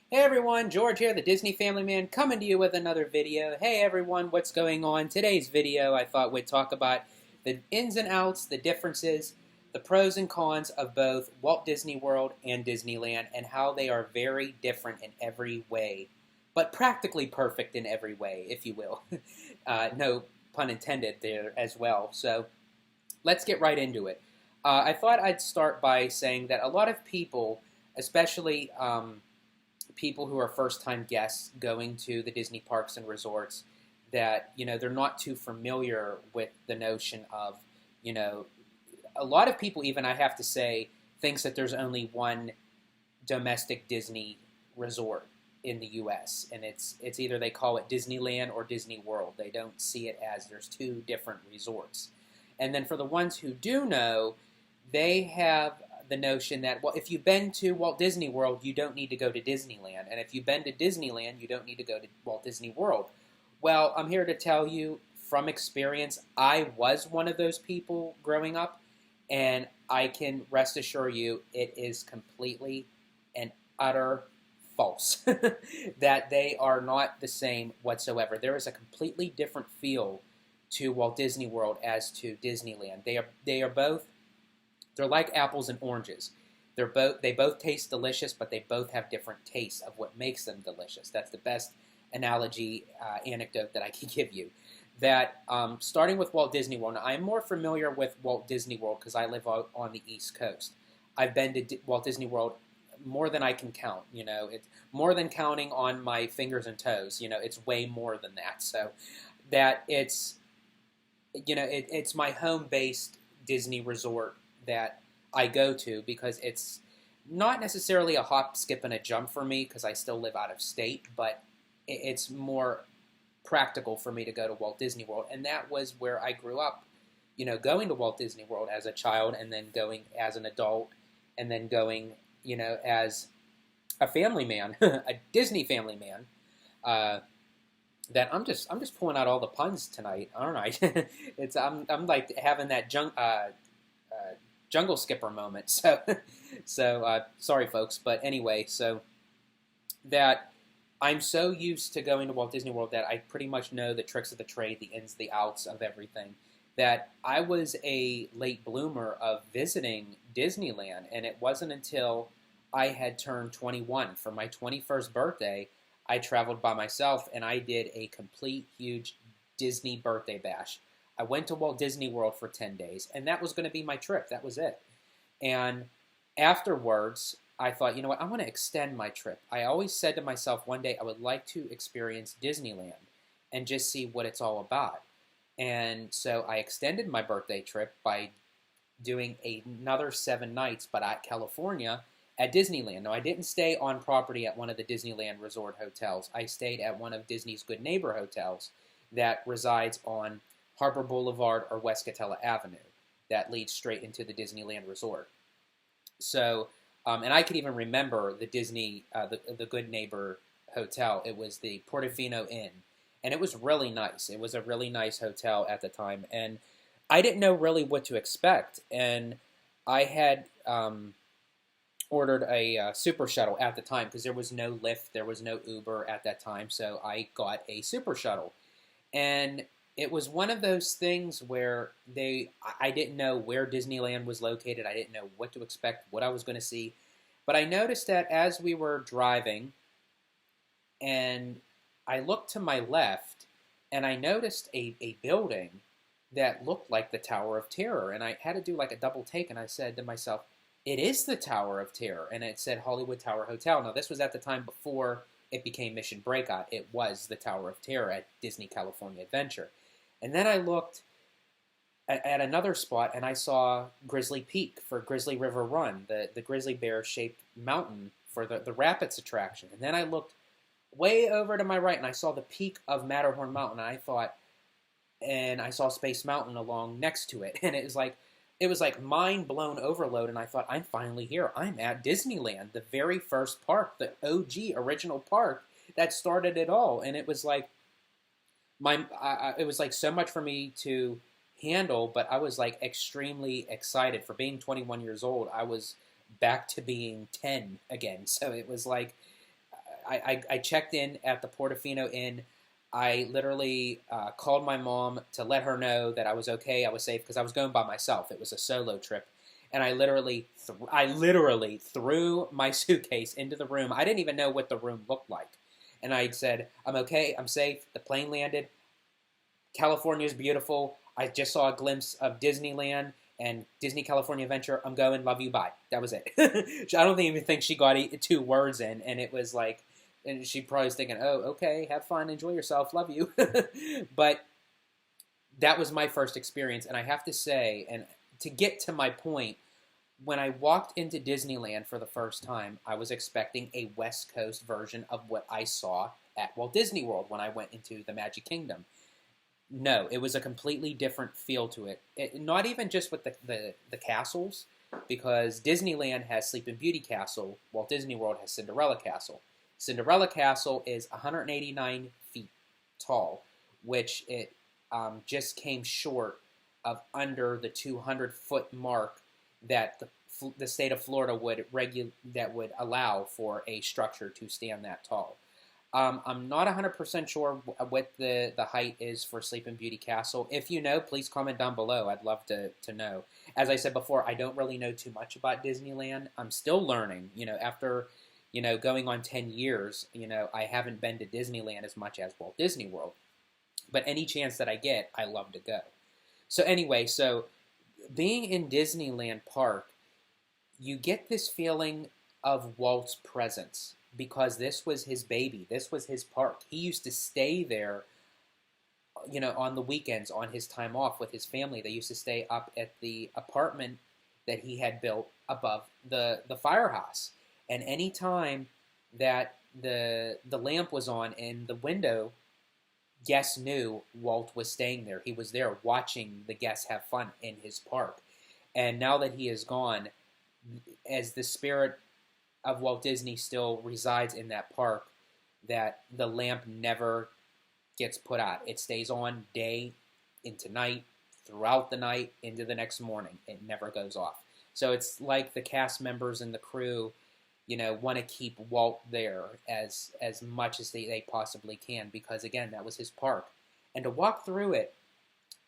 Hey everyone, George here, the Disney Family Man, coming to you with another video. Hey everyone, what's going on? Today's video, I thought we'd talk about the ins and outs, the differences, the pros and cons of both Walt Disney World and Disneyland, and how they are very different in every way, but practically perfect in every way, if you will. No pun intended there as well. So let's get right into it. I thought I'd start by saying that a lot of people, especially people who are first-time guests going to the Disney parks and resorts, that they're not too familiar with the notion of you know a lot of people, even I have to say, thinks that there's only one domestic Disney resort in the U.S. and it's either they call it Disneyland or Disney World. They don't see it as there's two different resorts. And then for the ones who do know, they have the notion that, well, if you've been to Walt Disney World, you don't need to go to Disneyland. And if you've been to Disneyland, you don't need to go to Walt Disney World. Well, I'm here to tell you from experience, I was one of those people growing up, and I can rest assure you it is completely and utter false that they are not the same whatsoever. There is a completely different feel to Walt Disney World as to Disneyland. They are both, they're like apples and oranges. They both taste delicious, but they both have different tastes of what makes them delicious. That's the best analogy, anecdote that I can give you. That starting with Walt Disney World, now, I'm more familiar with Walt Disney World because I live out on the East Coast. I've been to Walt Disney World more than I can count. It's more than counting on my fingers and toes. It's way more than that. So that it's my home-based Disney resort that I go to because it's not necessarily a hop, skip, and a jump for me because I still live out of state, but it's more practical for me to go to Walt Disney World. And that was where I grew up, going to Walt Disney World as a child and then going as an adult and then going, as a family man, a Disney family man. That I'm just pulling out all the puns tonight, aren't I? I'm like having that jungle skipper moment. So sorry folks, but anyway, so that I'm so used to going to Walt Disney World that I pretty much know the tricks of the trade, the ins, the outs of everything. That I was a late bloomer of visiting Disneyland, and it wasn't until I had turned 21 for my 21st birthday. I traveled by myself, and I did a complete, huge Disney birthday bash. I went to Walt Disney World for 10 days, and that was going to be my trip. That was it. And afterwards, I thought, you know what, I want to extend my trip. I always said to myself one day I would like to experience Disneyland and just see what it's all about. And so I extended my birthday trip by doing another 7 nights, but at California, at Disneyland. Now, I didn't stay on property at one of the Disneyland resort hotels. I stayed at one of Disney's Good Neighbor hotels that resides on Harbor Boulevard or West Catella Avenue that leads straight into the Disneyland resort. So, and I could even remember the the Good Neighbor hotel. It was the Portofino Inn, and it was really nice. It was a really nice hotel at the time, and I didn't know really what to expect. And I had ordered a super shuttle at the time because there was no Lyft, there was no Uber at that time, so I got a super shuttle. And it was one of those things where I didn't know where Disneyland was located. I didn't know what to expect, what I was going to see. But I noticed that as we were driving, and I looked to my left, and I noticed a building that looked like the Tower of Terror. And I had to do like a double take, and I said to myself, it is the Tower of Terror. And it said Hollywood Tower Hotel. Now, this was at the time before it became Mission Breakout. It was the Tower of Terror at Disney California Adventure. And then I looked at another spot, and I saw Grizzly Peak for Grizzly River Run, the grizzly bear-shaped mountain for the Rapids attraction. And then I looked way over to my right, and I saw the peak of Matterhorn Mountain, and I saw Space Mountain along next to it. And it was like mind-blown overload, and I thought, I'm finally here. I'm at Disneyland, the very first park, the OG original park that started it all. And it was like, it was like so much for me to handle, but I was like extremely excited. For being 21 years old, I was back to being 10 again. So it was like, I checked in at the Portofino Inn. I literally called my mom to let her know that I was okay, I was safe, because I was going by myself. It was a solo trip, and I literally threw my suitcase into the room. I didn't even know what the room looked like, and I said, "I'm okay, I'm safe." The plane landed. California's beautiful. I just saw a glimpse of Disneyland and Disney California Adventure. I'm going. Love you. Bye. That was it. I don't even think she got 2 words in, and it was like, and she probably was thinking, "Oh, okay, have fun, enjoy yourself, love you." But that was my first experience, and I have to say, and to get to my point, when I walked into Disneyland for the first time, I was expecting a West Coast version of what I saw at Walt Disney World when I went into the Magic Kingdom. No, it was a completely different feel to it. Not even just with the castles, because Disneyland has Sleeping Beauty Castle, Walt Disney World has Cinderella Castle. Cinderella Castle is 189 feet tall, which it just came short of under the 200-foot mark that the state of Florida would allow for a structure to stand that tall. I'm not 100% sure what the height is for Sleeping Beauty Castle. If you know, please comment down below. I'd love to know. As I said before, I don't really know too much about Disneyland. I'm still learning. After going on 10 years, I haven't been to Disneyland as much as Walt Disney World. But any chance that I get, I love to go. So anyway, being in Disneyland Park, you get this feeling of Walt's presence, because this was his baby. This was his park. He used to stay there, on the weekends, on his time off with his family. They used to stay up at the apartment that he had built above the firehouse. And any time that the lamp was on in the window, guests knew Walt was staying there. He was there watching the guests have fun in his park. And now that he is gone, as the spirit of Walt Disney still resides in that park, that the lamp never gets put out. It stays on day into night, throughout the night, into the next morning. It never goes off. So it's like the cast members and the crew, want to keep Walt there as much as they possibly can, because, again, that was his park. And to walk through it,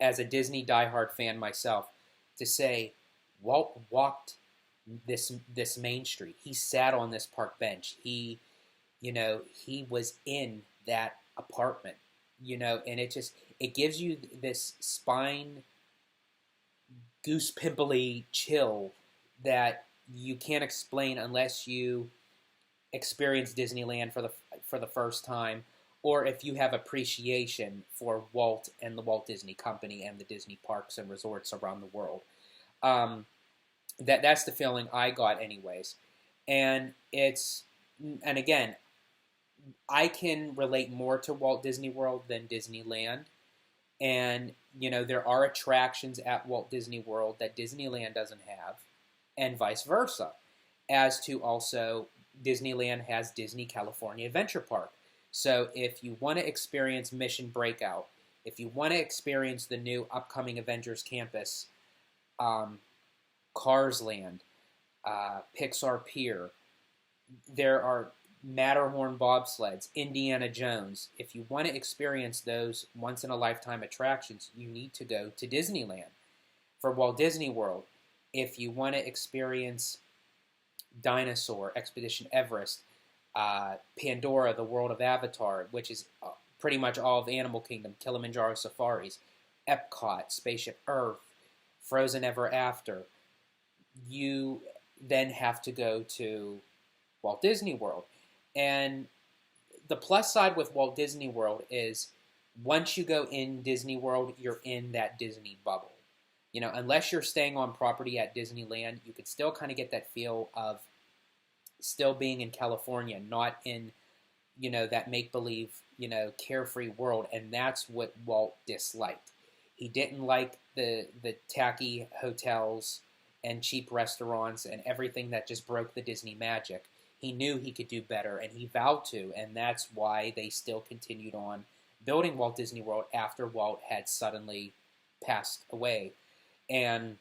as a Disney diehard fan myself, to say Walt walked this main street. He sat on this park bench. He was in that apartment, and it gives you this spine goose pimply chill that you can't explain unless you experience Disneyland for the first time, or if you have appreciation for Walt and the Walt Disney Company and the Disney parks and resorts around the world. That's the feeling I got anyways. And again, I can relate more to Walt Disney World than Disneyland. And, there are attractions at Walt Disney World that Disneyland doesn't have, and vice versa. As to also, Disneyland has Disney California Adventure Park. So if you want to experience Mission Breakout, if you want to experience the new upcoming Avengers Campus, Cars Land, Pixar Pier, there are Matterhorn bobsleds, Indiana Jones. If you want to experience those once-in-a-lifetime attractions, you need to go to Disneyland. For Walt Disney World, if you want to experience Dinosaur, Expedition Everest, Pandora, the World of Avatar, which is pretty much all of Animal Kingdom, Kilimanjaro Safaris, Epcot, Spaceship Earth, Frozen Ever After, you then have to go to Walt Disney World. And the plus side with Walt Disney World is once you go in Disney World, you're in that Disney bubble. Unless you're staying on property at Disneyland, you could still kind of get that feel of still being in California, not in, that make-believe, carefree world. And that's what Walt disliked. He didn't like the tacky hotels and cheap restaurants and everything that just broke the Disney magic. He knew he could do better, and he vowed to, and that's why they still continued on building Walt Disney World after Walt had suddenly passed away. And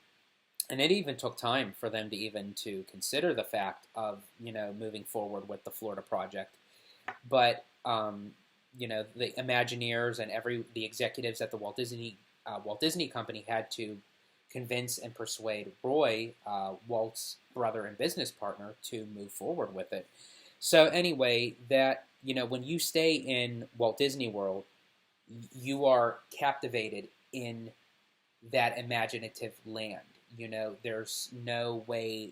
it even took time for them to consider the fact of, moving forward with the Florida project. But the Imagineers and the executives at the Walt Disney Company had to convince and persuade Roy, Walt's brother and business partner, to move forward with it. So anyway, that when you stay in Walt Disney World, you are captivated in that imaginative land. There's no way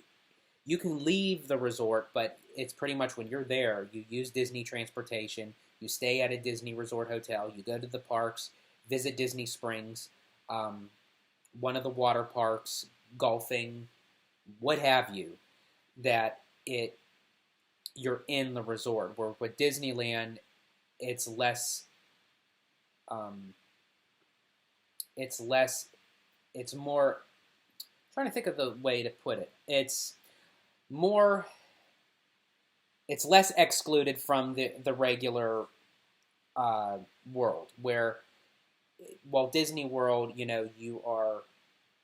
you can leave the resort, but it's pretty much when you're there, you use Disney transportation, you stay at a Disney resort hotel, you go to the parks, visit Disney Springs, one of the water parks, golfing, what have you, that you're in the resort. Where with Disneyland, it's less, it's more, I'm trying to think of the way to put it. It's less excluded from the regular world, where Walt Disney World, you are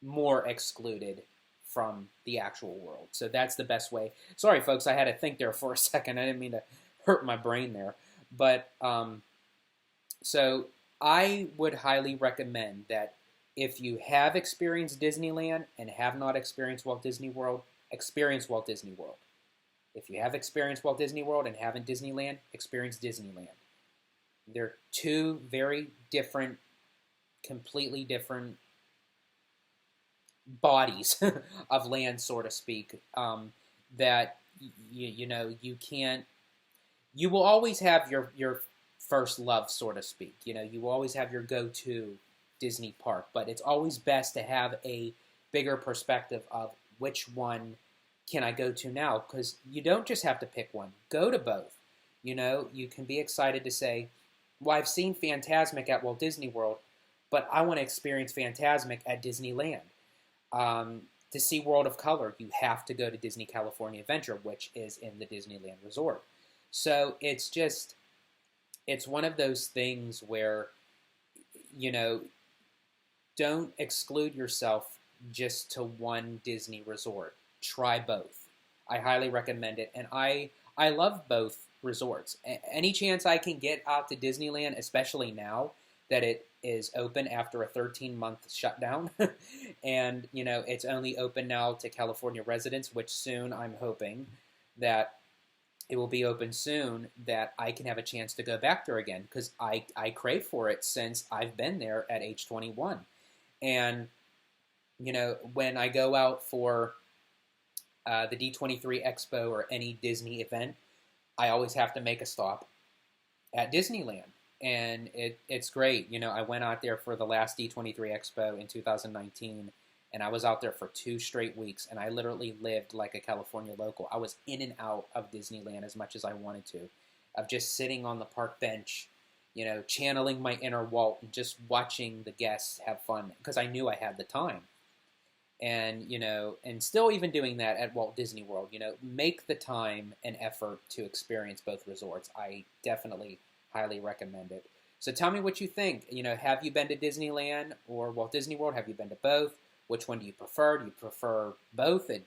more excluded from the actual world. So that's the best way. Sorry, folks, I had to think there for a second. I didn't mean to hurt my brain there. But so I would highly recommend that if you have experienced Disneyland and have not experienced Walt Disney World, experience Walt Disney World. If you have experienced Walt Disney World and haven't Disneyland, experience Disneyland. They're two very different, completely different bodies of land, so to speak, that you can't. You will always have your first love, so to speak. You will always have your go-to Disney park, but it's always best to have a bigger perspective of which one can I go to now, because you don't just have to pick one. Go to both. You can be excited to say, well, I've seen Fantasmic at Walt Disney World, but I want to experience Fantasmic at Disneyland. To see World of Color, you have to go to Disney California Adventure, which is in the Disneyland Resort. So it's one of those things where, don't exclude yourself just to one Disney resort. Try both. I highly recommend it, and I love both resorts. Any chance I can get out to Disneyland, especially now that it is open after a 13-month shutdown, and it's only open now to California residents, which soon I'm hoping that it will be open soon, that I can have a chance to go back there again, because I crave for it since I've been there at age 21. And when I go out for the D23 Expo or any Disney event, I always have to make a stop at Disneyland. And it's great. I went out there for the last D23 Expo in 2019, and I was out there for 2 straight weeks, and I literally lived like a California local. I was in and out of Disneyland as much as I wanted to, of just sitting on the park bench, channeling my inner Walt and just watching the guests have fun, because I knew I had the time. And, and still even doing that at Walt Disney World, make the time and effort to experience both resorts. I definitely highly recommend it. So tell me what you think. Have you been to Disneyland or Walt Disney World? Have you been to both? Which one do you prefer? Do you prefer both? And,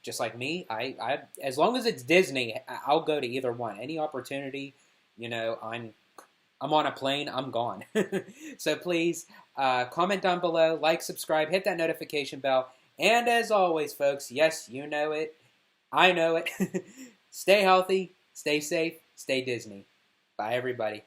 just like me, I as long as it's Disney, I'll go to either one. Any opportunity, I'm on a plane, I'm gone. So please comment down below, like, subscribe, hit that notification bell. And as always, folks, yes, you know it. I know it. Stay healthy, stay safe, stay Disney. Bye, everybody.